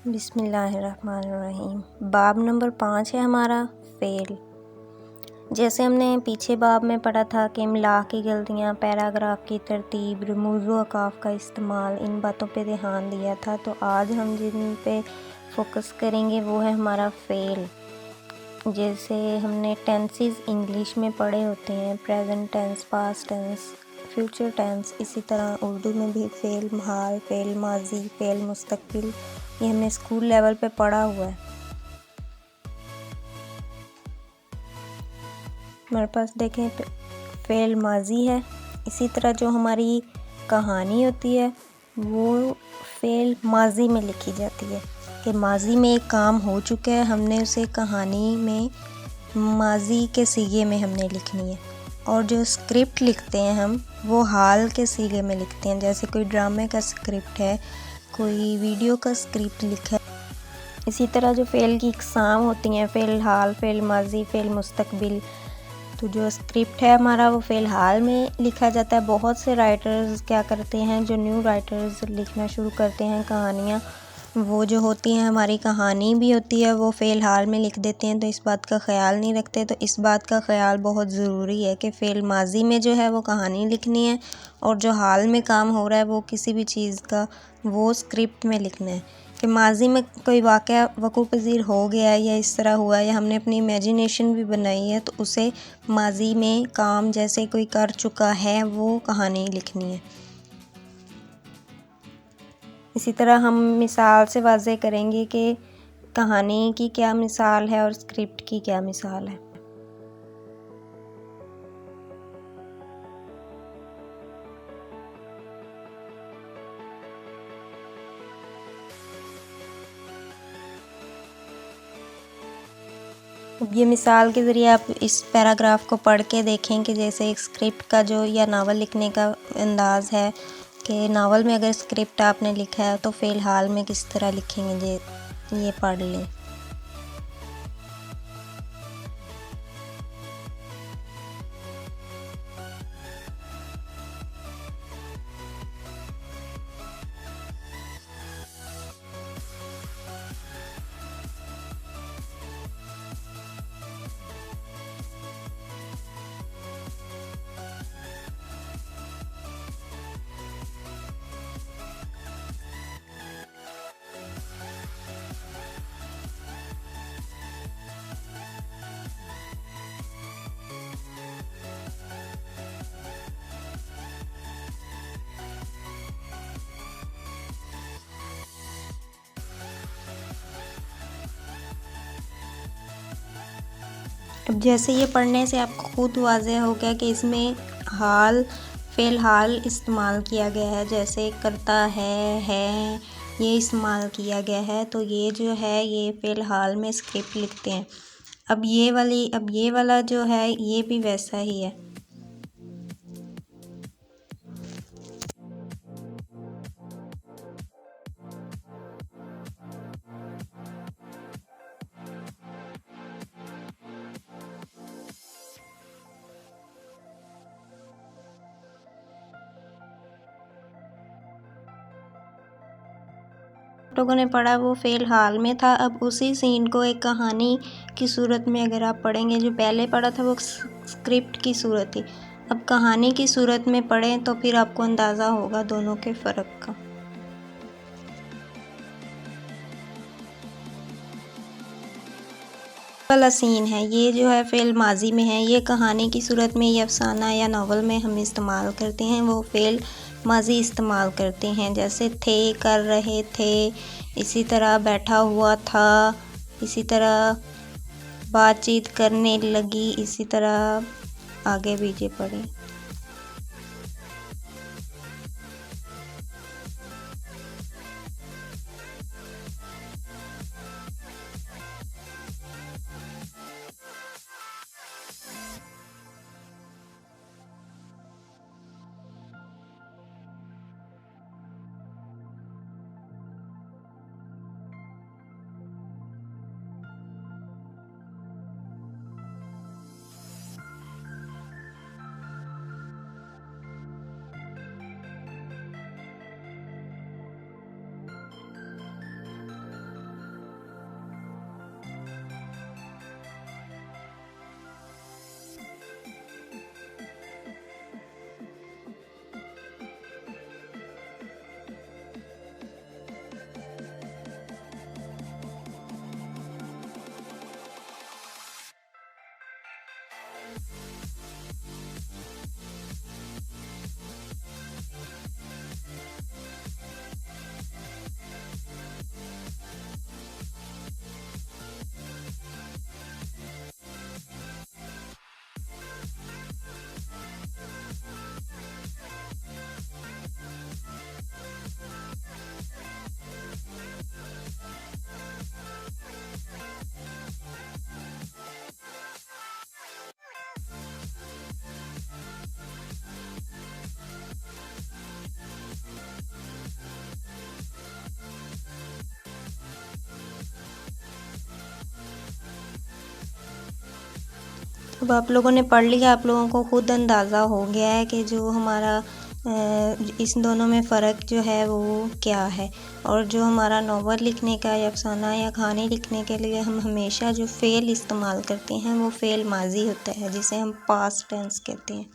बिस्मिल्लाहिर्रहमानिर्रहीम। बाब नंबर 5 है हमारा फ़ेल। जैसे हमने पीछे बाब में पढ़ा था कि इमला की गलतियाँ, पैराग्राफ की तरतीब, रमूज़ व अकाफ़ का इस्तेमाल, इन बातों पे ध्यान दिया था। तो आज हम जिन पे फोकस करेंगे वो है हमारा फ़ेल। जैसे हमने टेंसेस इंग्लिश में पढ़े होते हैं, present tense, past tense, future tense. इसी तरह उर्दू में भी फ़ेल हाल, फ़ेल माजी, फ़ेल मुस्तक़बिल, ये हमने स्कूल लेवल पे पढ़ा हुआ है। हमारे पास देखें फ़ेल माजी है। इसी तरह जो हमारी कहानी होती है वो फ़ेल माजी में लिखी जाती है कि माजी में एक काम हो चुका है, हमने उसे कहानी में माजी के सीगे में हमने लिखनी है। और जो स्क्रिप्ट लिखते हैं हम वो हाल के सीगे में लिखते हैं। जैसे कोई ड्रामे का स्क्रिप्ट है, कोई वीडियो का स्क्रिप्ट लिखा है। इसी तरह जो फ़ेल की इक़साम होती हैं, फ़ेल हाल, फ़ेल माजी, फ़ेल मुस्तक़बिल। तो जो स्क्रिप्ट है हमारा वो फ़ेल हाल में लिखा जाता है। बहुत से राइटर्स क्या करते हैं, जो न्यू राइटर्स लिखना शुरू करते हैं कहानियाँ, वो जो होती हैं हमारी कहानी भी होती है वो फ़ेल हाल में लिख देते हैं। तो इस बात का ख़याल नहीं रखते। तो इस बात का ख़याल बहुत ज़रूरी है कि फ़ेल माजी में जो है वो कहानी लिखनी है और जो हाल में काम हो रहा है वो किसी भी चीज़ का वो स्क्रिप्ट में लिखना है। कि माजी में कोई वाक़या वक़ूअ पज़ीर हो गया है या इस तरह हुआ है या हमने अपनी इमेजिनेशन भी बनाई है, तो उसे माजी में काम जैसे कोई कर चुका है वो कहानी लिखनी है। इसी तरह हम मिसाल से वाज़े करेंगे कि कहानी की क्या मिसाल है और स्क्रिप्ट की क्या मिसाल है। ये मिसाल के ज़रिए आप इस पैराग्राफ को पढ़ के देखें कि जैसे एक स्क्रिप्ट का जो या नावल लिखने का अंदाज़ है कि नावल में अगर स्क्रिप्ट आपने लिखा है तो फ़ेल हाल में किस तरह लिखेंगे, ये पढ़ लें। अब जैसे ये पढ़ने से आपको खुद वाज़ेह हो गया कि इसमें हाल, फ़ेल हाल इस्तेमाल किया गया है। जैसे करता है, ये इस्तेमाल किया गया है। तो ये जो है ये फ़ेल हाल में स्क्रिप्ट लिखते हैं। अब ये वाला जो है ये भी वैसा ही है। लोगों ने पढ़ा वो फ़ेल हाल में था। अब उसी सीन को एक कहानी की सूरत में अगर आप पढ़ेंगे, जो पहले पढ़ा था वो स्क्रिप्ट की सूरत थी, अब कहानी की सूरत में पढ़ें तो फिर आपको अंदाज़ा होगा दोनों के फ़र्क का। वाला सीन है ये जो है फ़ेल माजी में है, ये कहानी की सूरत में, ये अफ़साना या नावल में हम इस्तेमाल करते हैं, वो फ़ेल माजी इस्तेमाल करते हैं। जैसे थे, कर रहे थे, इसी तरह बैठा हुआ था, इसी तरह बातचीत करने लगी, इसी तरह आगे भी ये पढ़ें। अब आप लोगों ने पढ़ लिया, आप लोगों को खुद अंदाज़ा हो गया है कि जो हमारा इस दोनों में फ़र्क जो है वो क्या है। और जो हमारा नॉवल लिखने का या अफ़साना या कहानी लिखने के लिए हम हमेशा जो फ़ेल इस्तेमाल करते हैं वो फ़ेल माज़ी होता है, जिसे हम पास्ट टेंस कहते हैं।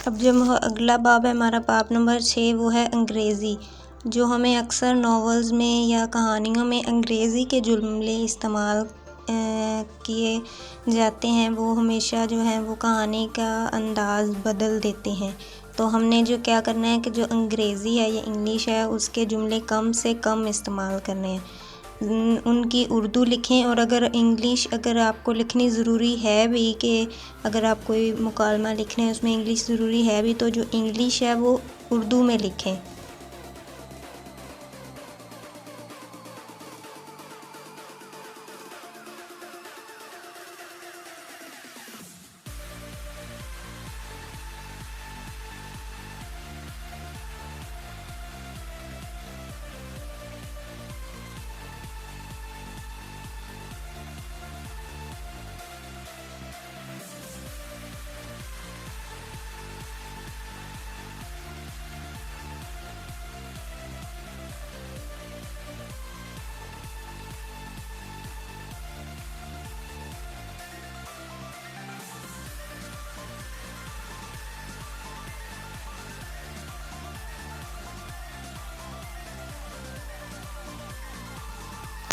अब जो अगला बाब है हमारा बाब नंबर 6, वो है अंग्रेज़ी। जो हमें अक्सर नॉवेल्स में या कहानियों में अंग्रेज़ी के जुमले इस्तेमाल किए जाते हैं, वो हमेशा जो है वो कहानी का अंदाज़ बदल देते हैं। तो हमने जो क्या करना है कि जो अंग्रेज़ी है या इंग्लिश है उसके जुमले कम से कम इस्तेमाल करने हैं। उनकी उर्दू लिखें, और अगर इंग्लिश अगर आपको लिखनी ज़रूरी है भी, कि अगर आप कोई मुकालमा लिख रहे हैं उसमें इंग्लिश ज़रूरी है भी, तो जो इंग्लिश है वो उर्दू में लिखें।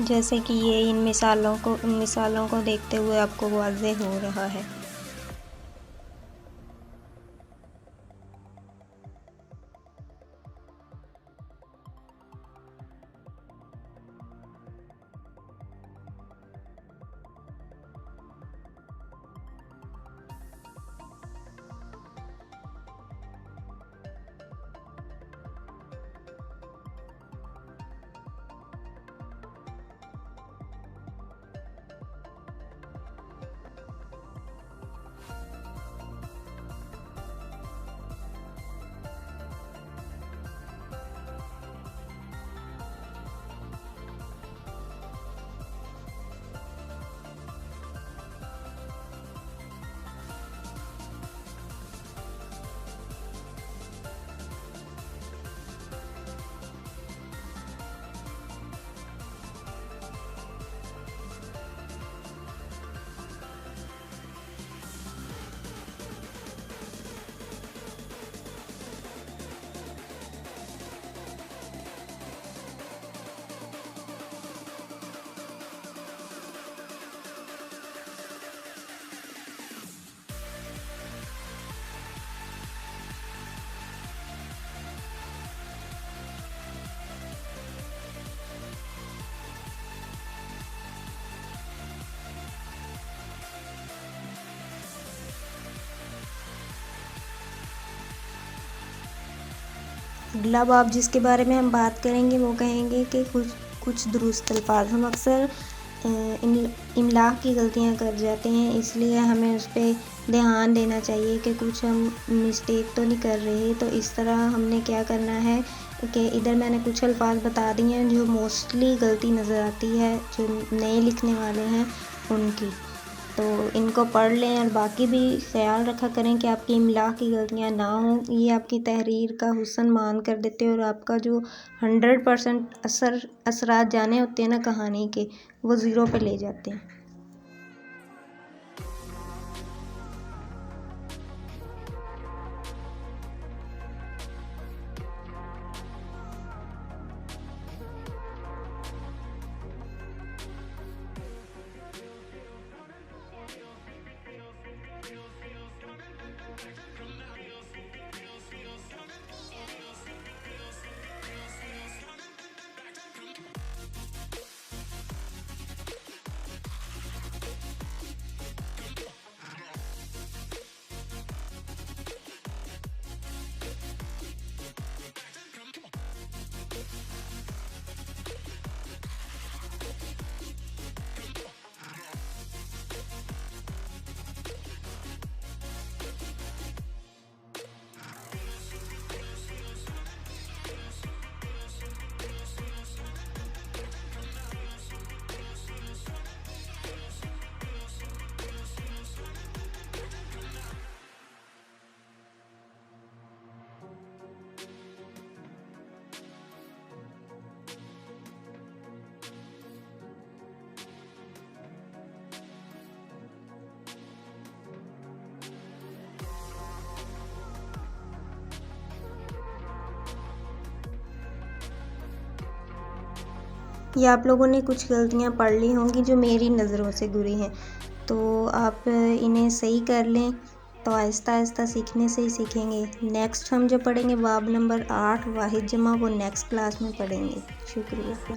जैसे कि ये इन मिसालों को देखते हुए आपको वाज़ेह हो रहा है। अगला बाब जिसके बारे में हम बात करेंगे वो कहेंगे कि कुछ दुरुस्त अल्फाज। हम अक्सर इमला की गलतियाँ कर जाते हैं, इसलिए हमें उस पर ध्यान देना चाहिए कि कुछ हम मिस्टेक तो नहीं कर रहे। तो इस तरह हमने क्या करना है कि इधर मैंने कुछ अल्फाज बता दिए हैं जो मोस्टली गलती नज़र आती है जो नए लिखने वाले हैं उनकी। तो इनको पढ़ लें और बाकी भी ख़्याल रखा करें कि आपकी इमला की गलतियाँ ना हों। ये आपकी तहरीर का हुस्न मान कर देते हैं और आपका जो 100% असरात जाने होते हैं ना कहानी के, वो ज़ीरो पे ले जाते हैं। या आप लोगों ने कुछ गलतियाँ पढ़ ली होंगी जो मेरी नज़रों से गुरी हैं, तो आप इन्हें सही कर लें, तो आहिस्ता आहिस्ता सीखने से ही सीखेंगे। नेक्स्ट हम जो पढ़ेंगे बाब नंबर 8 वाहिद जमा, वो नेक्स्ट क्लास में पढ़ेंगे। शुक्रिया।